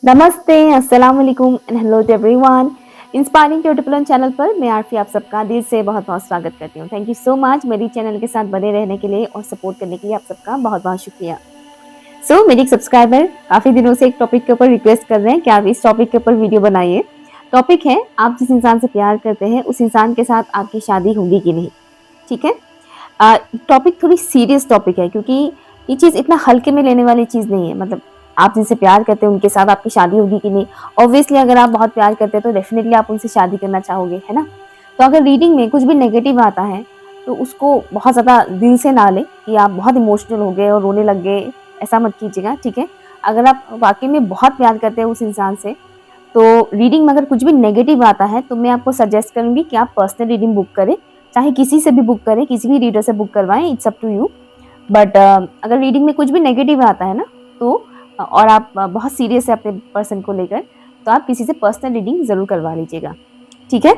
नमस्ते, अस्सलाम वालेकुम and hello to everyone. Inspiring tutorial channel पर मैं आरफी आप सबका दिल से बहुत-बहुत स्वागत करती हूँ। थैंक यू सो मच मेरी चैनल के साथ बने रहने के लिए और सपोर्ट करने के लिए आप सबका बहुत-बहुत शुक्रिया। मेरी एक सब्सक्राइबर काफ़ी दिनों से एक टॉपिक के ऊपर रिक्वेस्ट कर रहे हैं कि आप इस टॉपिक के ऊपर वीडियो बनाइए। टॉपिक है आप जिस इंसान से प्यार करते हैं उस इंसान के साथ आपकी शादी होगी कि नहीं, ठीक है? टॉपिक थोड़ी सीरियस टॉपिक है क्योंकि ये चीज़ इतना हल्के में लेने वाली चीज़ नहीं है। मतलब आप जिनसे प्यार करते हैं उनके साथ आपकी शादी होगी कि नहीं, ऑब्वियसली अगर आप बहुत प्यार करते हैं तो डेफिनेटली आप उनसे शादी करना चाहोगे, है ना? तो अगर रीडिंग में कुछ भी नेगेटिव आता है तो उसको बहुत ज़्यादा दिल से ना लें कि आप बहुत इमोशनल हो गए और रोने लग गए, ऐसा मत कीजिएगा, ठीक है? अगर आप वाक़ई में बहुत प्यार करते हैं उस इंसान से, तो रीडिंग में अगर कुछ भी नेगेटिव आता है तो मैं आपको सजेस्ट करूँगी कि आप पर्सनल रीडिंग बुक करें, चाहे किसी से भी बुक करें, किसी भी रीडर से बुक करवाएँ, it's up to you. But अगर रीडिंग में कुछ भी नेगेटिव आता है ना, तो और आप बहुत सीरियस है अपने पर्सन को लेकर, तो आप किसी से पर्सनल रीडिंग ज़रूर करवा लीजिएगा, ठीक है?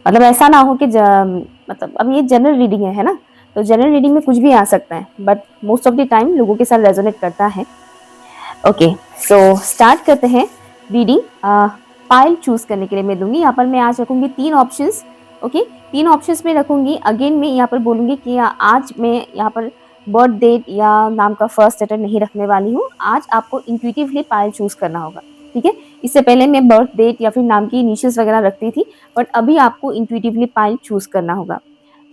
मतलब ऐसा ना हो कि मतलब अब ये जनरल रीडिंग है ना? तो जनरल रीडिंग में कुछ भी आ सकता है, but most of the time लोगों के साथ रेजोनेट करता है। ओके, स्टार्ट करते हैं रीडिंग। पाइल चूज़ करने के लिए मैं दूँगी, यहाँ पर मैं आज रखूँगी 3 ऑप्शंस, ओके? 3 ऑप्शंस में रखूँगी। अगेन मैं यहाँ पर बोलूँगी कि आज मैं यहाँ पर बर्थ डेट या नाम का फर्स्ट लेटर नहीं रखने वाली हूँ। आज आपको इंट्यूटिवली पाइल चूज़ करना होगा, ठीक है? इससे पहले मैं बर्थ डेट या फिर नाम की इनिशियल्स वगैरह रखती थी, बट अभी आपको इंट्यूटिवली पाइल चूज़ करना होगा।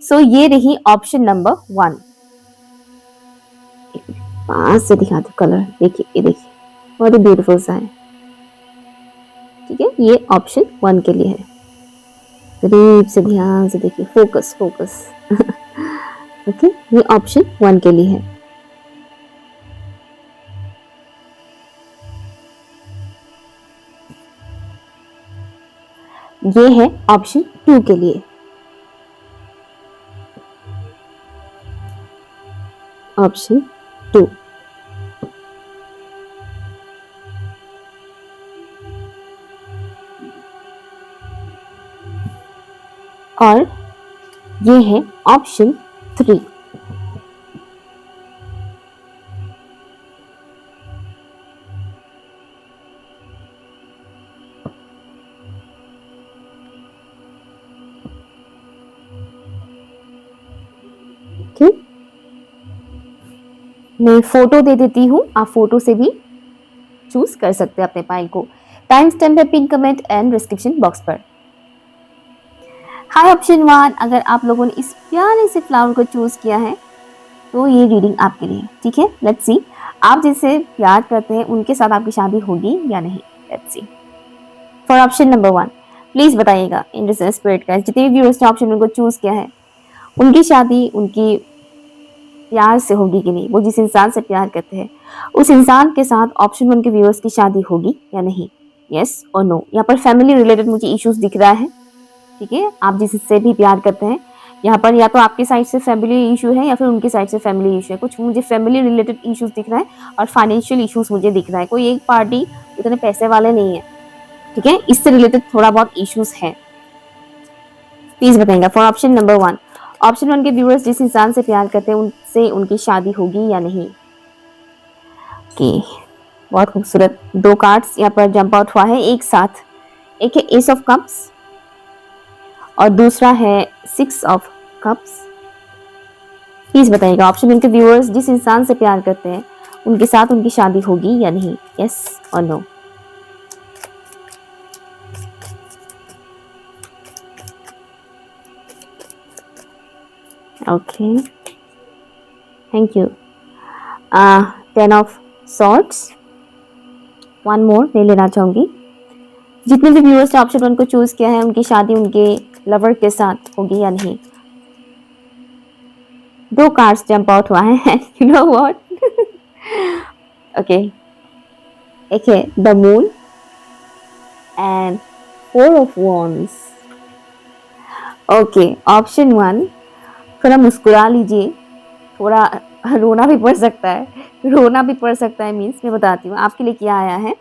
ये रही ऑप्शन नंबर 1। पास से दिखाती हूँ कलर, देखिए, ये देखिए, बहुत ही ब्यूटीफुल सा है, ठीक है? ये ऑप्शन 1 के लिए है। करीब से ध्यान से देखिए, फोकस फोकस ओके, ये ऑप्शन 1 के लिए है। ये है ऑप्शन 2 के लिए। ऑप्शन 2। और ये है ऑप्शन 3। ठीक, मैं फोटो दे देती हूँ, आप फोटो से भी चूज कर सकते हैं अपने पाइल को। टाइम स्टैम्प है pin comment and description box पर। हाय ऑप्शन 1, अगर आप लोगों ने इस प्यारे से फ्लावर को चूज किया है तो ये रीडिंग आपके लिए, ठीक है? लेट्स सी, आप जिससे प्यार करते हैं उनके साथ आपकी शादी होगी या नहीं। Let's see for option number 1, please बताइएगा इन स्पिरिट का जितने भी व्यूअर्स ने ऑप्शन 1 को चूज किया है उनकी शादी उनकी प्यार से होगी कि नहीं। वो जिस इंसान से प्यार करते हैं उस इंसान के साथ ऑप्शन 1 के व्यूअर्स की शादी होगी या नहीं, यस और नो। यहाँ पर फैमिली रिलेटेड मुझे इश्यूज दिख रहा है, ठीक है? आप जिससे भी प्यार करते हैं यहाँ पर या तो आपके साइड से फैमिली इशू है या फिर उनके साइड से फैमिली इशू है। कुछ मुझे फैमिली रिलेटेड इश्यूज दिख रहा है और फाइनेंशियल इश्यूज मुझे दिख रहा है। कोई एक पार्टी इतने पैसे वाले नहीं है, ठीक है? इससे रिलेटेड थोड़ा बहुत इश्यूज है। प्लीज बताइएगा फॉर ऑप्शन नंबर 1, ऑप्शन 1 के व्यूअर्स जिस इंसान से प्यार करते हैं उनसे उनकी शादी होगी या नहीं। ओके, बहुत खूबसूरत 2 कार्ड्स यहाँ पर जंप आउट हुआ है एक साथ। एक है एस ऑफ कप्स और दूसरा है 6 ऑफ कप्स। प्लीज बताइएगा ऑप्शन 1 के व्यूअर्स जिस इंसान से प्यार करते हैं उनके साथ उनकी शादी होगी या नहीं, यस और no. Okay, thank you. 10 of swords, 1 more मैं लेना चाहूंगी। जितने भी व्यूअर्स ने ऑप्शन 1 को चूज किया है उनकी शादी उनके लवर के साथ होगी या नहीं। 2 कार्ड्स जंप आउट हुआ है यू नो व्हाट ओके, एक है the moon and 4 of wands. Okay, option 1, थोड़ा मुस्कुरा लीजिए, थोड़ा रोना भी पड़ सकता है, रोना भी पड़ सकता है मीन्स मैं बताती हूँ आपके लिए क्या आया है।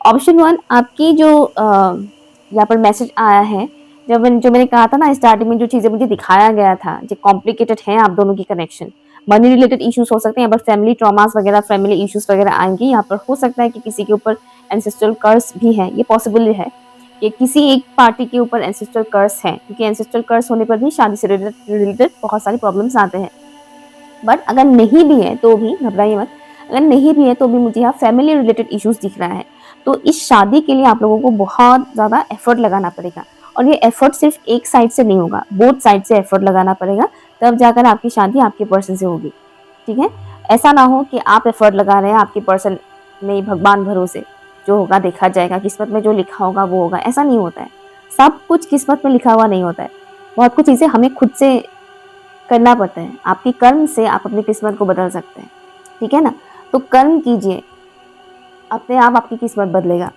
ऑप्शन 1, आपकी जो यहाँ पर मैसेज आया है, जो मैंने कहा था ना स्टार्टिंग में, जो चीज़ें मुझे दिखाया गया था, जो कॉम्प्लिकेटेड है आप दोनों की कनेक्शन, मनी रिलेटेड इश्यूज हो सकते हैं, यहाँ पर फैमिली ट्रॉमास वगैरह, फैमिली इश्यूज वगैरह आएंगे। यहाँ पर हो सकता है कि किसी के ऊपर एंसेस्ट्रल कर्स भी है, ये पॉसिबल है कि किसी एक पार्टी के ऊपर एंसेस्ट्रल कर्स है, क्योंकि एंसेस्ट्रल कर्स होने पर भी शादी से रिलेटेड बहुत सारे प्रॉब्लम्स आते हैं। बट अगर नहीं भी है तो भी घबराइए मत, अगर नहीं भी है तो भी मुझे यहाँ फैमिली रिलेटेड इश्यूज दिख रहा है। तो इस शादी के लिए आप लोगों को बहुत ज़्यादा एफर्ट लगाना पड़ेगा, और ये एफर्ट सिर्फ एक साइड से नहीं होगा, बोथ साइड से एफर्ट लगाना पड़ेगा, तब जाकर आपकी शादी आपके पर्सन से होगी। ठीक है, ऐसा ना हो कि आप एफर्ट लगा रहे हैं, आपके पर्सन नहीं, भगवान भरोसे, जो होगा देखा जाएगा, किस्मत में जो लिखा होगा वो होगा, ऐसा नहीं होता है। सब कुछ किस्मत में लिखा हुआ नहीं होता है, बहुत कुछ चीज़ें हमें खुद से करना पड़ता है। आपकी कर्म से आप अपनी किस्मत को बदल सकते हैं, ठीक है ना। तो कर्म कीजिए, अपने आप आपकी किस्मत बदलेगा।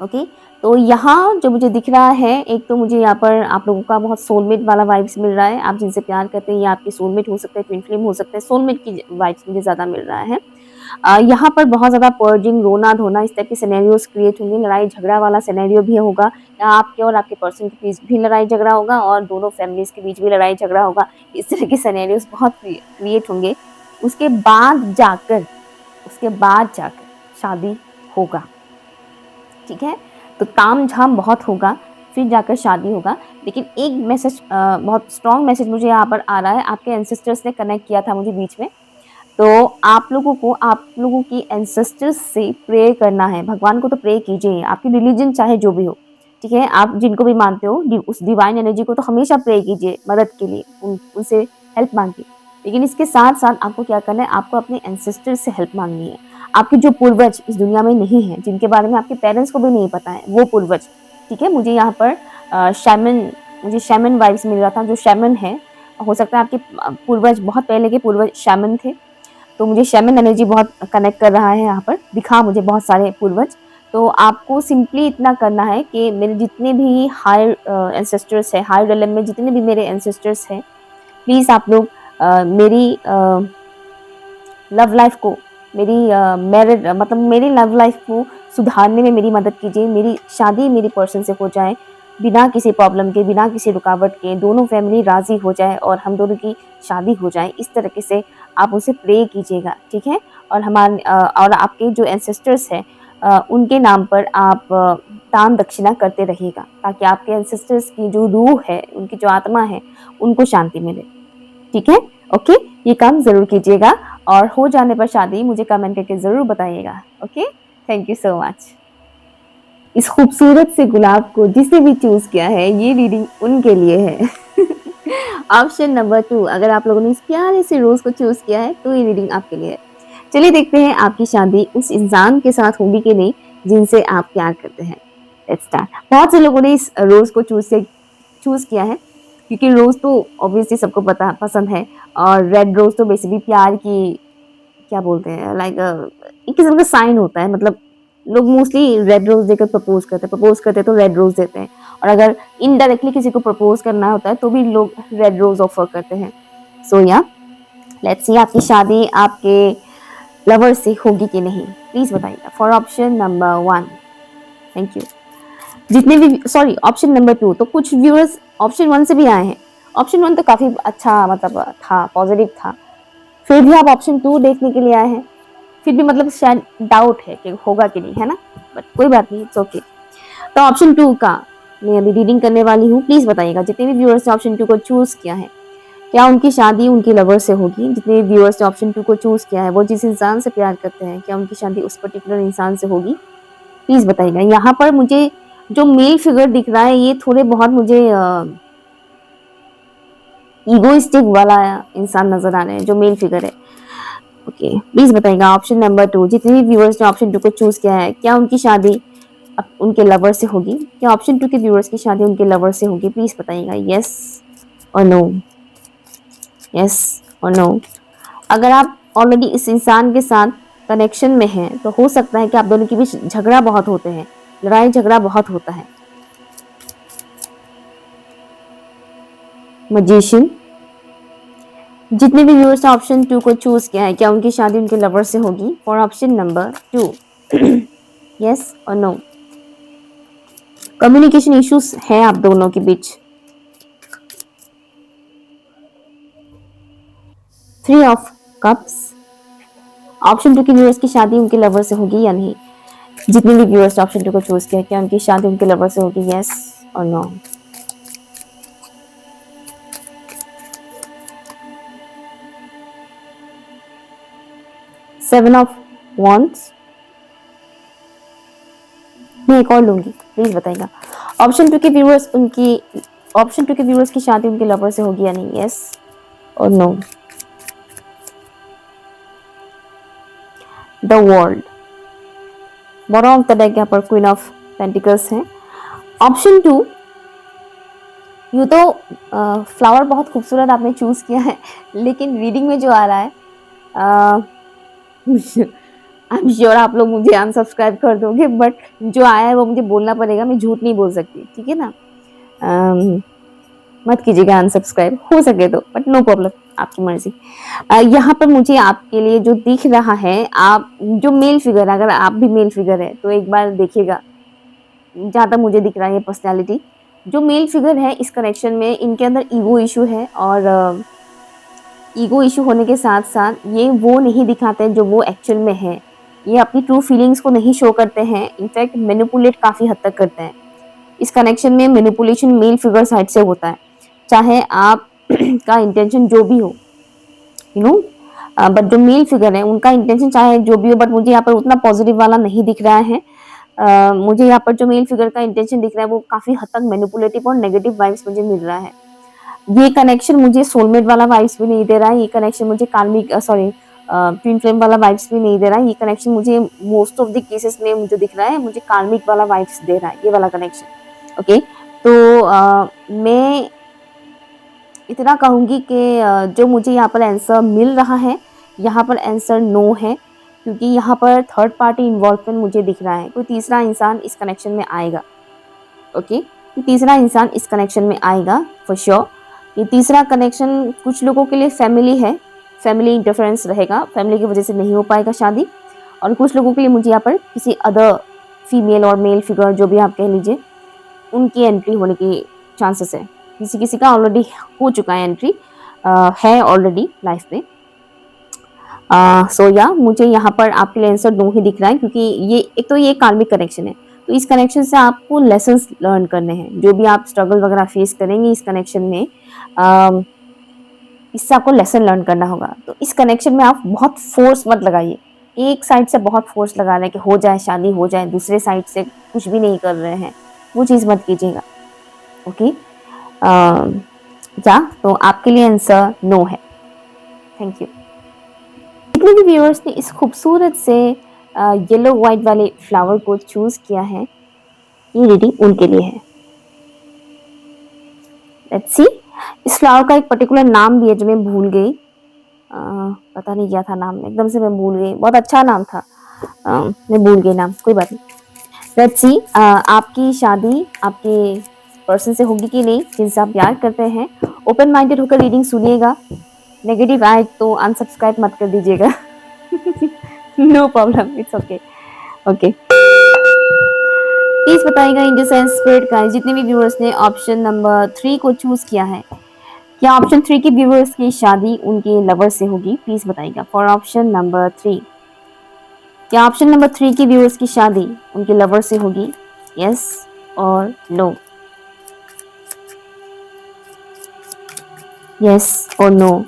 ओके, तो यहाँ जो मुझे दिख रहा है, एक तो मुझे यहाँ पर आप लोगों का बहुत सोलमेट वाला वाइब्स मिल रहा है। आप जिनसे प्यार करते हैं ये आपके सोलमेट हो सकते हैं, ट्विन फ्लेम हो सकते हैं, सोलमेट की वाइब्स मुझे ज़्यादा मिल रहा है। यहाँ पर बहुत ज़्यादा पर्जिंग, रोना धोना, इस टाइप के सिनेरियोज क्रिएट होंगे। लड़ाई झगड़ा वाला सिनेरियो भी होगा, या आपके और आपके पर्सन के बीच भी लड़ाई झगड़ा होगा, और दोनों फैमिलीज के बीच भी लड़ाई झगड़ा होगा। इस तरह के सिनेरियोज बहुत क्रिएट होंगे। उसके बाद जाकर शादी होगा, ठीक है। तो ताम झाम बहुत होगा, फिर जाकर शादी होगा। लेकिन एक मैसेज, बहुत स्ट्रॉन्ग मैसेज मुझे यहाँ पर आ रहा है, आपके एंसेस्टर्स ने कनेक्ट किया था मुझे बीच में। तो आप लोगों की एंसेस्टर्स से प्रे करना है। भगवान को तो प्रे कीजिए, आपकी रिलीजन चाहे जो भी हो, ठीक है। आप जिनको भी मानते हो, उस डिवाइन एनर्जी को तो हमेशा प्रे कीजिए मदद के लिए, उनसे हेल्प मांगिए। लेकिन इसके साथ साथ आपको क्या करना है, आपको अपने एंसेस्टर्स से हेल्प मांगनी है। आपके जो पूर्वज इस दुनिया में नहीं है, जिनके बारे में आपके पेरेंट्स को भी नहीं पता है, वो पूर्वज, ठीक है। मुझे यहाँ पर शैमन वाइब्स मिल रहा था। जो शैमन है, हो सकता है आपके पूर्वज, बहुत पहले के पूर्वज शैमन थे। तो मुझे शैमन एनर्जी बहुत कनेक्ट कर रहा है, यहाँ पर दिखा मुझे बहुत सारे पूर्वज। तो आपको सिंपली इतना करना है कि मेरे जितने भी हायर एंसेस्टर्स है, हायर रियलम में जितने भी मेरे एंसेस्टर्स हैं, प्लीज़ आप लोग मेरी लव लाइफ को, मेरी लव लाइफ को सुधारने में मेरी मदद कीजिए। मेरी शादी मेरी पर्सन से हो जाए बिना किसी प्रॉब्लम के, बिना किसी रुकावट के, दोनों फैमिली राजी हो जाए और हम दोनों की शादी हो जाए। इस तरीके से आप उनसे प्रे कीजिएगा, ठीक है। और आपके जो एंसेस्टर्स हैं, उनके नाम पर आप दान दक्षिणा करते रहिएगा, ताकि आपके एंसेस्टर्स की जो रूह है, उनकी जो आत्मा है, उनको शांति मिले, ठीक है। ओके, ये काम जरूर कीजिएगा, और हो जाने पर शादी मुझे कमेंट करके जरूर बताइएगा। Okay, thank you so much. इस खूबसूरत से गुलाब को जिसने भी चूज किया है, ये रीडिंग उनके लिए है। ऑप्शन नंबर 2, अगर आप लोगों ने इस प्यारे से रोज को चूज किया है तो ये रीडिंग आपके लिए है। चलिए देखते हैं आपकी शादी उस इंसान के साथ होगी कि नहीं जिनसे आप प्यार करते हैं। Let's start. बहुत से लोगों ने इस रोज को चूज किया है, क्योंकि रोज तो ऑब्वियसली सबको पसंद है, और रेड रोज तो बेसिकली प्यार की, क्या बोलते हैं, लाइक एक किस्म का साइन होता है। मतलब लोग मोस्टली रेड रोज देकर प्रपोज करते हैं तो रेड रोज देते हैं, और अगर इनडायरेक्टली किसी को प्रपोज करना होता है तो भी लोग रेड रोज ऑफर करते हैं। सो या लेट्स सी आपकी शादी आपके लवर से होगी कि नहीं, प्लीज बताइएगा for option number 1। Thank you. जितने भी, सॉरी, ऑप्शन नंबर 2, तो कुछ व्यूअर्स ऑप्शन 1 से भी आए हैं। ऑप्शन 1 तो काफी अच्छा, मतलब था, पॉजिटिव था, फिर भी आप ऑप्शन 2 देखने के लिए आए हैं। फिर भी मतलब शायद डाउट है कि होगा कि नहीं, है ना, बट कोई बात नहीं, इट्स ओके। तो ऑप्शन 2 का मैं अभी रीडिंग करने वाली हूँ। प्लीज बताइएगा जितने भी व्यूअर्स ने ऑप्शन 2 को चूज किया है, क्या उनकी शादी उनके लवर से होगी। जितने भी व्यूअर्स ने ऑप्शन 2 को चूज किया है, वो जिस इंसान से प्यार करते हैं, क्या उनकी शादी उस पर्टिकुलर इंसान से होगी, प्लीज बताइएगा। यहाँ पर मुझे जो मेल फिगर दिख रहा है, ये थोड़े बहुत मुझे ईगोइस्टिक वाला इंसान नजर आ रहे हैं, जो मेल फिगर है। ओके, प्लीज बताइएगा ऑप्शन नंबर 2, जितने भी व्यूअर्स ने ऑप्शन 2 को चूज किया है, क्या उनकी शादी उनके लवर से होगी। क्या ऑप्शन 2 के व्यूअर्स की शादी उनके लवर से होगी, प्लीज बताइएगा यस और नो, यस और नो। अगर आप ऑलरेडी इस इंसान के साथ कनेक्शन में हैं, तो हो सकता है कि आप दोनों के बीच झगड़ा बहुत होते हैं, लड़ाई झगड़ा बहुत होता है। मैजिशियन। जितने भी व्यूअर्स ने ऑप्शन 2 को चूज किया है, क्या उनकी शादी उनके लवर से होगी, फॉर ऑप्शन नंबर 2, यस और नो। कम्युनिकेशन इश्यूज है आप दोनों के बीच। 3 ऑफ कप्स। ऑप्शन 2 के व्यूअर्स की शादी उनके लवर से होगी या नहीं। जितने भी व्यूअर्स ऑप्शन 2 को चूज किया, क्या उनकी शादी उनके लवर से होगी, यस और नो? Seven of wands. मैं एक और लूंगी, प्लीज बताइएगा। ऑप्शन 2 के व्यूअर्स की शादी उनके लवर से होगी या नहीं, यस और no? The world, bottom of the deck यहाँ पर क्वीन ऑफ पेंटिकल्स है। ऑप्शन 2, यूँ तो फ्लावर बहुत खूबसूरत आपने चूज किया है, लेकिन रीडिंग में जो आ रहा है आई एम श्योर आप लोग मुझे अनसब्सक्राइब कर दोगे, बट जो आया है वो मुझे बोलना पड़ेगा, मैं झूठ नहीं बोल सकती, ठीक है ना? मत कीजिएगा अनसब्सक्राइब, हो सके तो, बट नो प्रॉब्लम, आपकी मर्जी। यहाँ पर मुझे आपके लिए जो दिख रहा है, आप जो मेल फिगर, अगर आप भी मेल फिगर है तो एक बार देखिएगा। जहाँ तक मुझे दिख रहा है पर्सनैलिटी जो मेल फिगर है, इस कनेक्शन में इनके अंदर ईगो इशू है, और ईगो इशू होने के साथ साथ ये वो नहीं दिखाते जो वो एक्चुअल में है। ये अपनी ट्रू फीलिंग्स को नहीं शो करते हैं, इनफैक्ट मैनिपुलेट काफ़ी हद तक करते हैं। इस कनेक्शन में मैनिपुलेशन मेल फिगर साइड से होता है, चाहे आप का इंटेंशन जो भी हो, यू नो, बट जो मेल फिगर है उनका इंटेंशन चाहे जो भी हो, बट मुझे यहाँ पर उतना पॉजिटिव वाला नहीं दिख रहा है। मुझे यहाँ पर जो मेल फिगर का इंटेंशन दिख रहा है वो काफ़ी हद तक मैनिपुलेटिव और नेगेटिव वाइब्स मुझे मिल रहा है। ये कनेक्शन मुझे सोलमेट वाला वाइब्स भी नहीं दे रहा है, ये कनेक्शन मुझे कार्मिक ट्विन फ्लेम वाला वाइब्स भी नहीं दे रहा है। ये कनेक्शन मुझे मोस्ट ऑफ द केसेस में मुझे दिख रहा है, मुझे कार्मिक वाला वाइब्स दे रहा है, ये वाला कनेक्शन। ओके, तो मैं इतना कहूँगी कि जो मुझे यहाँ पर आंसर मिल रहा है, यहाँ पर आंसर नो है, क्योंकि यहाँ पर थर्ड पार्टी इन्वॉल्वमेंट मुझे दिख रहा है। कोई तीसरा इंसान इस कनेक्शन में आएगा। ओके, तीसरा इंसान इस कनेक्शन में आएगा फॉर श्योर। ये तीसरा कनेक्शन कुछ लोगों के लिए फैमिली है, फैमिली इंटरफेरेंस रहेगा, फैमिली की वजह से नहीं हो पाएगा शादी। और कुछ लोगों के लिए मुझे यहाँ पर किसी अदर फीमेल और मेल फिगर जो भी आप कह लीजिए, उनकी एंट्री होने की चांसेस है। किसी किसी का ऑलरेडी हो चुका है एंट्री, है ऑलरेडी लाइफ में। सो या मुझे यहाँ पर आपके लिए आंसर नो ही दिख रहा है, क्योंकि ये एक तो ये कार्मिक कनेक्शन है, तो इस कनेक्शन से आपको लेसन्स लर्न करने हैं। जो भी आप स्ट्रगल वगैरह फेस करेंगे इस कनेक्शन में, इससे आपको लेसन लर्न करना होगा। तो इस कनेक्शन में आप बहुत फोर्स मत लगाइए। एक साइड से बहुत फोर्स लगा रहे हैं कि हो जाए शादी हो जाए, दूसरे साइड से कुछ भी नहीं कर रहे हैं, वो चीज़ मत कीजिएगा। ओके, या तो आपके लिए आंसर नो है। Thank you. जितने भी व्यूअर्स ने इस खूबसूरत से येलो व्हाइट वाले फ्लावर को चूज किया है, ये रीडिंग उनके लिए है। लेट्स सी, इस फ्लावर का एक पर्टिकुलर नाम भी है जो मैं भूल गई, पता नहीं क्या था नाम, एकदम से मैं भूल गई, बहुत अच्छा नाम था, मैं भूल गई नाम, कोई बात नहीं। लेट्स सी, आपकी शादी आपके पर्सन से होगी कि नहीं, जिनसे आप प्यार करते हैं। ओपन माइंडेड होकर रीडिंग सुनिएगा, नेगेटिव आए तो अनसब्सक्राइब मत कर दीजिएगा। No problem, it's okay. Okay, please बताइएगा एंजल्स एंड स्पिरिट गाइस, जितने भी व्यूअर्स ने ऑप्शन नंबर 3 को चूज किया है, क्या ऑप्शन 3 के व्यूअर्स की शादी उनके लवर से होगी? प्लीज बताइएगा फॉर ऑप्शन नंबर 3। क्या ऑप्शन नंबर 3 के व्यूअर्स की शादी उनके लवर से होगी? यस और नो? यस और नो?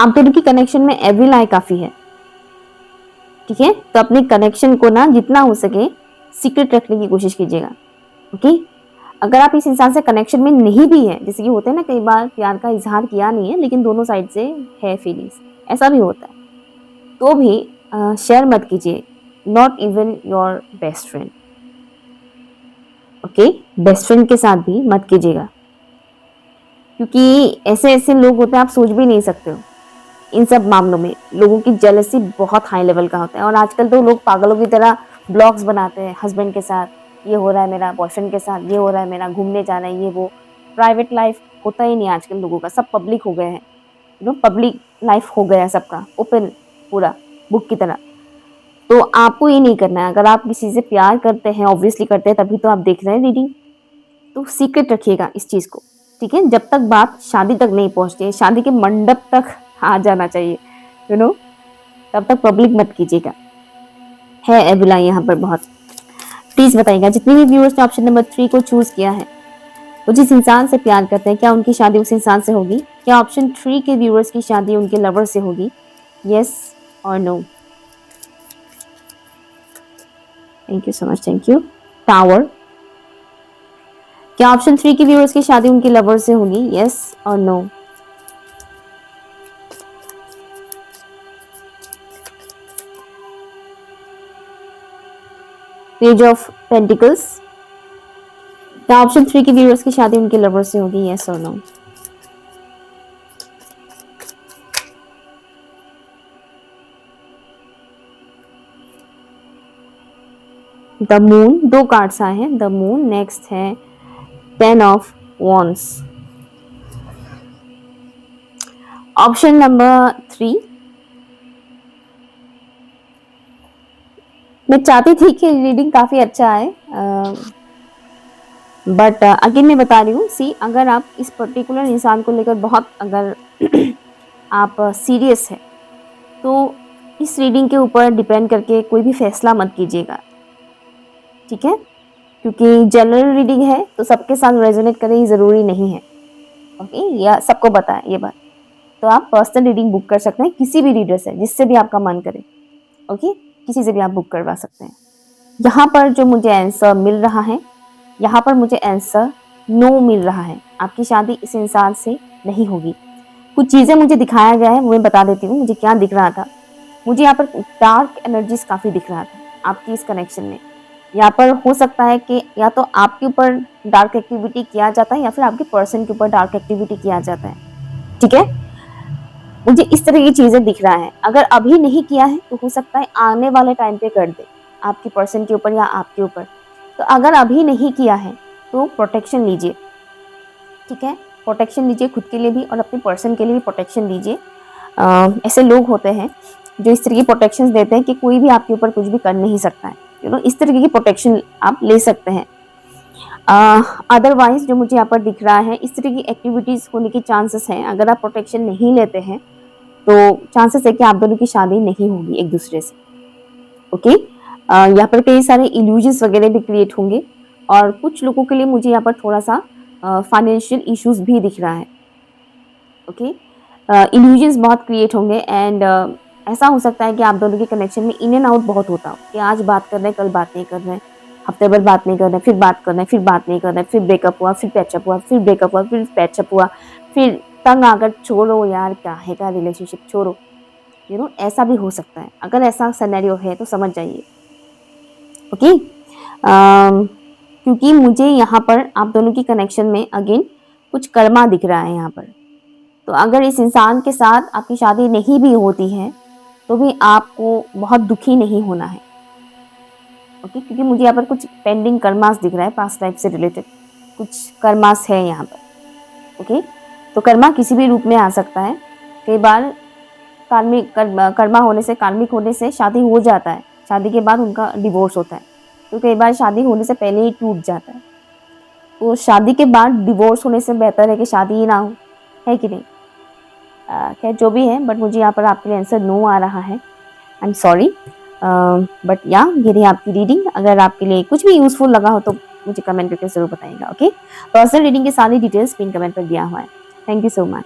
आप दोनों की कनेक्शन में एविल आई काफी है, ठीक है? तो अपने कनेक्शन को ना जितना हो सके सीक्रेट रखने की कोशिश कीजिएगा। ओके, अगर आप इस इंसान से कनेक्शन में नहीं भी है, जैसे कि होते हैं ना कई बार प्यार का इजहार किया नहीं है लेकिन दोनों साइड से है फीलिंग्स, ऐसा भी होता है, तो भी शेयर मत कीजिए, not even your best friend. Okay, best friend के साथ भी मत कीजिएगा, क्योंकि ऐसे ऐसे लोग होते हैं आप सोच भी नहीं सकते हो। इन सब मामलों में लोगों की जेलसी बहुत हाई लेवल का होता है, और आजकल तो लोग पागलों की तरह ब्लॉग्स बनाते हैं, हस्बैंड के साथ ये हो रहा है मेरा, बॉयफ्रेंड के साथ ये हो रहा है मेरा, घूमने जाना है, ये वो। प्राइवेट लाइफ होता ही नहीं आजकल लोगों का, सब पब्लिक हो गए हैं, पब्लिक लाइफ हो गया है सबका, ओपन पूरा बुक की तरह। तो आपको ये नहीं करना है। अगर आप किसी से प्यार करते हैं, ऑब्वियसली करते हैं, तभी तो आप देख रहे हैं रीडिंग, तो सीक्रेट रखिएगा इस चीज़ को, ठीक है? जब तक बात शादी तक नहीं पहुंचती है, शादी के मंडप तक आ जाना चाहिए, तब तक पब्लिक मत कीजिएगा। है एबिला यहाँ पर बहुत। प्लीज बताइएगा जितने भी व्यूअर्स ने ऑप्शन नंबर 3 को चूज किया है, वो जिस इंसान से प्यार करते हैं, क्या उनकी शादी उस इंसान से होगी? क्या ऑप्शन 3 के व्यूअर्स की शादी उनके लवर से होगी? यस और no? Thank you so much, thank you. Tower, क्या ऑप्शन 3 के व्यूअर्स की शादी उनके लवर से होगी? यस और नो? पेज ऑफ पेंटिकल्स, क्या ऑप्शन 3 के व्यूअर्स की शादी उनके लवर से होगी? यस और नो? द मून, 2 कार्ड्स आए हैं, द मून। नेक्स्ट है 10 ऑफ वॉन्ड्स। ऑप्शन नंबर 3, मैं चाहती थी कि रीडिंग काफी अच्छा आए, बट अगेन मैं बता रही हूँ, सी अगर आप इस पर्टिकुलर इंसान को लेकर बहुत अगर आप सीरियस है तो इस रीडिंग के ऊपर डिपेंड करके कोई भी फैसला मत कीजिएगा, ठीक है? क्योंकि जनरल रीडिंग है तो सबके साथ रेजोनेट करे ये ज़रूरी नहीं है, ओके? या सबको पता है ये बात। तो आप पर्सनल रीडिंग बुक कर सकते हैं किसी भी रीडर से, जिससे भी आपका मन करे, ओके? किसी से भी आप बुक करवा सकते हैं। यहाँ पर जो मुझे आंसर मिल रहा है, यहाँ पर मुझे आंसर नो मिल रहा है। आपकी शादी इस इंसान से नहीं होगी। कुछ चीज़ें मुझे दिखाया गया है, वो मैं बता देती हूँ मुझे क्या दिख रहा था। मुझे यहाँ पर डार्क एनर्जीज काफ़ी दिख रहा था आपकी इस कनेक्शन में। यहाँ पर हो सकता है कि या तो आपके ऊपर डार्क एक्टिविटी किया जाता है या फिर आपके पर्सन के ऊपर डार्क एक्टिविटी किया जाता है, ठीक है? मुझे इस तरह की चीज़ें दिख रहा है। अगर अभी नहीं किया है तो हो सकता है आने वाले टाइम पे कर दे, आपके पर्सन के ऊपर या आपके ऊपर। तो अगर अभी नहीं किया है तो प्रोटेक्शन लीजिए, ठीक है? प्रोटेक्शन लीजिए खुद के लिए भी और अपने पर्सन के लिए भी प्रोटेक्शन लीजिए। ऐसे लोग होते हैं जो इस तरह की प्रोटेक्शन देते हैं कि कोई भी आपके ऊपर कुछ भी कर नहीं सकता है, इस तरीके की प्रोटेक्शन आप ले सकते हैं। अदरवाइज जो मुझे यहाँ पर दिख रहा है, इस तरह की एक्टिविटीज़ होने के चांसेस हैं। अगर आप प्रोटेक्शन नहीं लेते हैं तो चांसेस है कि आप दोनों की शादी नहीं होगी एक दूसरे से, ओके? यहाँ पर कई सारे इल्यूजन्स वगैरह भी क्रिएट होंगे और कुछ लोगों के लिए मुझे यहाँ पर थोड़ा सा फाइनेंशियल इश्यूज भी दिख रहा है, ओके? इल्यूजन्स बहुत क्रिएट होंगे एंड ऐसा हो सकता है कि आप दोनों के कनेक्शन में इन एंड आउट बहुत होता हो कि आज बात कर रहे हैं, कल बात नहीं कर रहे हैं, हफ्ते भर बात नहीं कर रहे हैं, फिर बात कर रहे हैं, फिर बात नहीं कर रहे हैं, फिर ब्रेकअप हुआ, फिर पैचअप हुआ, फिर ब्रेकअप हुआ, फिर पैचअप हुआ, फिर तंग आकर छोड़ो यार, क्या है का रिलेशनशिप, छोड़ो, ऐसा भी हो सकता है। अगर ऐसा सिनेरियो है तो समझ जाइए, ओके? क्योंकि मुझे यहाँ पर आप दोनों की कनेक्शन में अगेन कुछ कर्मा दिख रहा है यहाँ पर। तो अगर इस इंसान के साथ आपकी शादी नहीं भी होती है तो भी आपको बहुत दुखी नहीं होना है, ओके? क्योंकि मुझे यहाँ पर कुछ पेंडिंग कर्मास दिख रहा है, पास्ट लाइफ से रिलेटेड कुछ कर्मास है यहाँ पर, ओके? तो कर्मा किसी भी रूप में आ सकता है। कई बार कर्मा होने से, कार्मिक होने से शादी हो जाता है, शादी के बाद उनका डिवोर्स होता है। तो कई बार शादी होने से पहले ही टूट जाता है। तो शादी के बाद डिवोर्स होने से बेहतर है कि शादी ही ना हो, है कि नहीं? खैर जो भी है, बट मुझे यहाँ पर आपके लिए आंसर नो आ रहा है। आई एम सॉरी, बट या ये रही आपकी रीडिंग। अगर आपके लिए कुछ भी यूजफुल लगा हो तो मुझे कमेंट करके जरूर बताइएगा, ओके? पर्सनल रीडिंग की सारी डिटेल्स पिन कमेंट पर दिया हुआ है। Thank you so much.